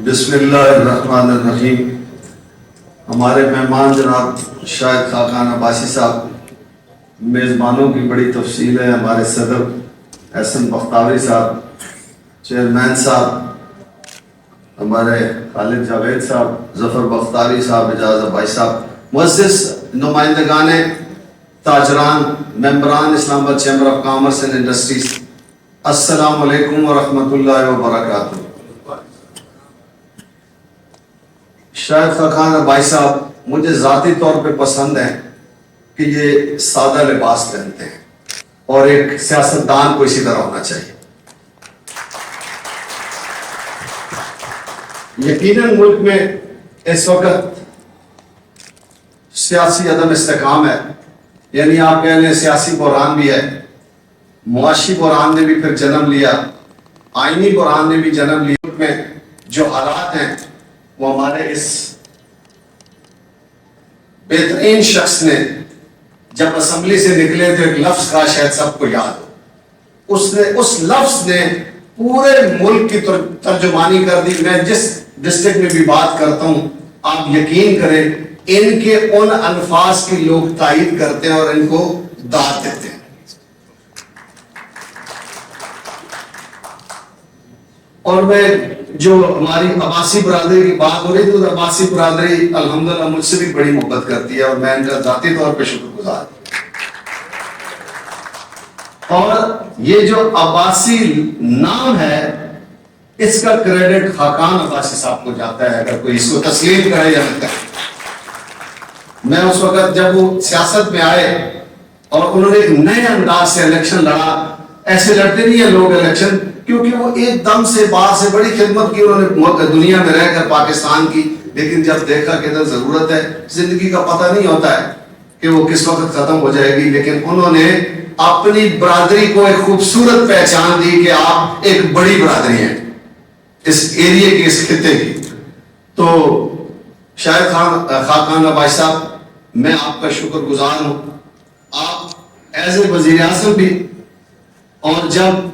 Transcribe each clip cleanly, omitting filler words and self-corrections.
بسم اللہ الرحمن الرحیم۔ ہمارے مہمان جناب شاہد خاقان عباسی صاحب، میزبانوں کی بڑی تفصیل ہے۔ ہمارے صدر احسن بختاوری صاحب، چیئرمین صاحب ہمارے خالد جاوید صاحب، ظفر بختاوری صاحب، اعجاز عباسی صاحب، معزز نمائندگان تاجران، ممبران اسلام آباد chamber of commerce and industries, السلام علیکم ورحمۃ اللہ وبرکاتہ۔ شاہد خاقان عباسی صاحب مجھے ذاتی طور پہ پسند ہیں کہ یہ سادہ لباس پہنتے ہیں، اور ایک سیاستدان کو اسی طرح ہونا چاہیے۔ یقیناً ملک میں اس وقت سیاسی عدم استحکام ہے، یعنی آپ کہہ لیں سیاسی بحران بھی ہے، معاشی بحران نے بھی پھر جنم لیا، آئینی بحران نے بھی جنم لیا۔ ملک میں جو حالات ہیں وہ ہمارے اس بہترین شخص نے جب اسمبلی سے نکلے تو ایک لفظ کا شاید سب کو یاد ہو، اس لفظ نے پورے ملک کی ترجمانی کر دی۔ میں جس ڈسٹرکٹ میں بھی بات کرتا ہوں، آپ یقین کریں ان کے ان الفاظ کی لوگ تائید کرتے ہیں اور ان کو داد دیتے ہیں۔ اور میں جو ہماری عباسی برادری کی بات ہو رہی تھی، تو عباسی برادری الحمدللہ مجھ سے بھی بڑی محبت کرتی ہے، اور میں ان کا ذاتی طور پہ شکر گزار ہوں۔ اور یہ جو عباسی نام ہے، اس کا کریڈٹ خاقان عباسی صاحب کو جاتا ہے، اگر کوئی اس کو تسلیم کرے یا نہ کرے۔ میں اس وقت جب وہ سیاست میں آئے اور انہوں نے ایک نئے انداز سے الیکشن لڑا، ایسے لڑتے نہیں ہیں لوگ الیکشن، کیونکہ وہ ایک دم سے باہر سے بڑی خدمت کی انہوں نے دنیا میں رہ کر پاکستان کی، لیکن جب دیکھا کہ ادھر ضرورت ہے، زندگی کا پتہ نہیں ہوتا ہے کہ وہ کس وقت ختم ہو جائے گی، لیکن انہوں نے اپنی برادری کو ایک خوبصورت پہچان دی کہ آپ ایک بڑی برادری ہیں اس ایریے کی، اس خطے کی۔ تو شاہد خاقان عباسی صاحب، میں آپ کا شکر گزار ہوں۔ آپ ایز اے وزیر اعظم بھی، اور جب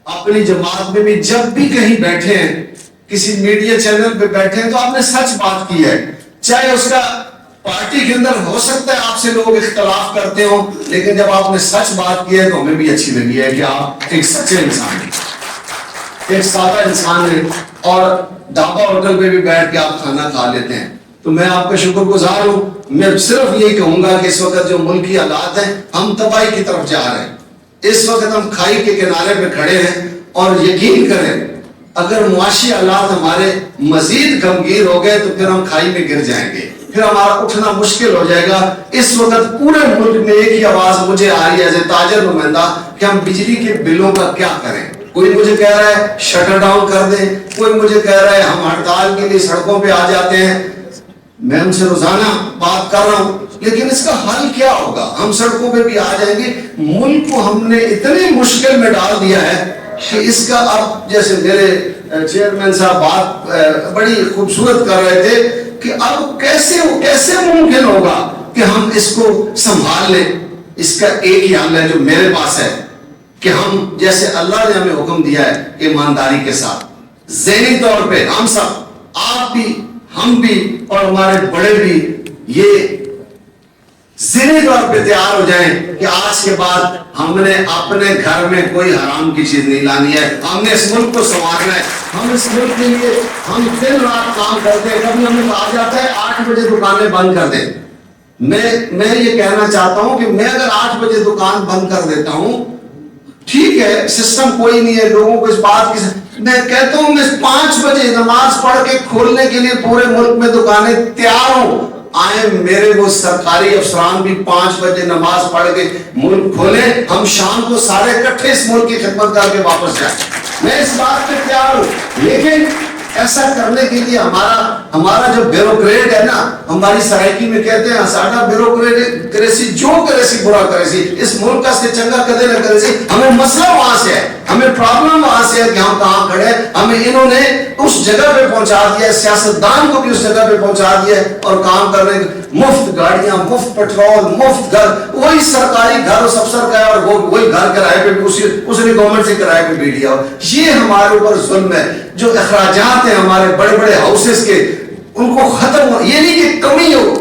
اپنی جماعت میں بھی جب بھی کہیں بیٹھے ہیں، کسی میڈیا چینل پہ بیٹھے ہیں، تو آپ نے سچ بات کی ہے، چاہے اس کا پارٹی کے اندر ہو سکتا ہے آپ سے لوگ اختلاف کرتے ہوں، لیکن جب آپ نے سچ بات کی ہے تو ہمیں بھی اچھی لگی ہے کہ آپ ایک سچے انسان ہیں، ایک سادہ انسان ہیں، اور ڈھابا ہوٹل پہ بھی بیٹھ کے آپ کھانا کھا لیتے ہیں۔ تو میں آپ کا شکر گزار ہوں۔ میں صرف یہی کہوں گا کہ اس وقت جو ملکی حالات ہیں، ہم تباہی کی طرف جا رہے ہیں۔ اس وقت ہم کھائی کے کنارے پہ کھڑے ہیں، اور یقین کریں اگر معاشی حالات ہمارے مزید غمگین ہو گئے تو پھر ہم کھائی میں گر جائیں گے، پھر ہمارا اٹھنا مشکل ہو جائے گا۔ اس وقت پورے ملک میں ایک ہی آواز مجھے آ رہی ہے ایز اے تاجر نمائندہ کہ ہم بجلی کے بلوں کا کیا کریں۔ کوئی مجھے کہہ رہا ہے شٹر ڈاؤن کر دیں، کوئی مجھے کہہ رہا ہے ہم ہڑتال کے لیے سڑکوں پہ آ جاتے ہیں۔ میں ان سے روزانہ بات کر رہا ہوں، لیکن اس کا حل کیا ہوگا؟ ہم سڑکوں پہ بھی آ جائیں گے، ملک کو ہم نے اتنی مشکل میں ڈال دیا ہے کہ اس کا اب جیسے میرے چیئرمین صاحب بات بڑی خوبصورت کر رہے تھے کہ اب کیسے ممکن ہوگا کہ ہم اس کو سنبھال لیں۔ اس کا ایک ہی حل ہے جو میرے پاس ہے کہ ہم جیسے اللہ نے ہمیں حکم دیا ہے، ایمانداری کے ساتھ ذہنی طور پہ ہم سب، آپ بھی، ہم بھی، اور ہمارے بڑے بھی، یہ ذہنی طور پہ تیار ہو جائیں کہ آج کے بعد ہم نے اپنے گھر میں کوئی حرام کی چیز نہیں لانی ہے، ہم نے اس ملک کو سنوارنا ہے۔ ہم اس ملک کے لیے ہم دن رات کام کرتے ہیں۔ کبھی ہمیں کہا جاتا ہے 8 بجے دکانیں بند کر دیں۔ میں یہ کہنا چاہتا ہوں کہ میں اگر 8 بجے دکان بند کر دیتا ہوں، ٹھیک ہے، سسٹم کوئی نہیں ہے، لوگوں کو اس بات کی، میں کہتا ہوں میں 5 بجے نماز پڑھ کے کھولنے کے لیے پورے ملک میں دکانیں تیار ہوں۔ آئیں میرے وہ سرکاری افسران بھی 5 بجے نماز پڑھ کے ملک کھولیں، ہم شام کو سارے اکٹھے اس ملک کی خدمت کر کے واپس جائیں۔ میں اس بات پہ تیار ہوں، لیکن ایسا کرنے کے لیے ہمارا جو بیوروکریٹ ہے نا، ہماری سرائکی میں کہتے ہیں ساڈا بیوروکریٹ کرے سی جو کرے سی برا کرے سی، اس ملک کا سے چنگا کدے نہ کرے سی۔ ہمیں مسئلہ وہاں سے ہے، ہمیں پرابلم وہاں سے ہے کہ ہم کہاں کھڑے ہیں۔ ہمیں انہوں نے اس جگہ پہ پہنچا دیا ہے، سیاستدان کو بھی اس جگہ پہ پہنچا دیا ہے، اور کام کرنے مفت گاڑیاں، مفت پیٹرول، مفت گھر، وہی سرکاری گھر اس افسر کا ہے اور وہی گھر کرائے پہ اس نے گورنمنٹ سے کرائے پہ بھی لیا. یہ ہمارے اوپر ظلم ہے. جو اخراجات ہیں ہمارے بڑے بڑے ہاؤسز کے، ان کو ختم ہو، یہ نہیں کہ کمی ہو،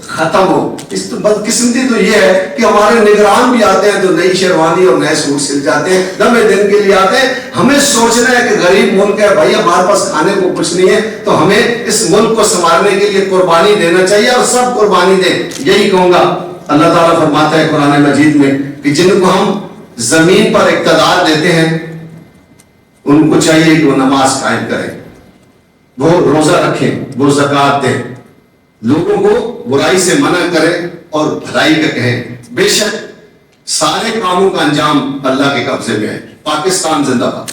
ختم ہو. اس تو بدقسمتی تو یہ ہے کہ ہمارے نگران بھی آتے ہیں تو نئی شیروانی اور نئے سوٹ سل جاتے ہیں، لمبے دن کے لیے آتے ہیں. ہمیں سوچنا ہے کہ غریب ملک ہے بھائی، ہمارے پاس کھانے کو کچھ نہیں ہے، تو ہمیں اس ملک کو سنبھالنے کے لیے قربانی دینا چاہیے، اور سب قربانی دیں. یہی کہوں گا. اللہ تعالیٰ فرماتا ہے قرآن مجید میں کہ جن کو ہم زمین پر اقتدار دیتے ہیں ان کو چاہیے کہ وہ نماز قائم کریں، وہ روزہ رکھیں، وہ زکوٰۃ دیں، لوگوں کو برائی سے منع کریں اور بھلائی کا کہیں. بے شک سارے کاموں کا انجام اللہ کے قبضے میں ہے. پاکستان زندہ باد.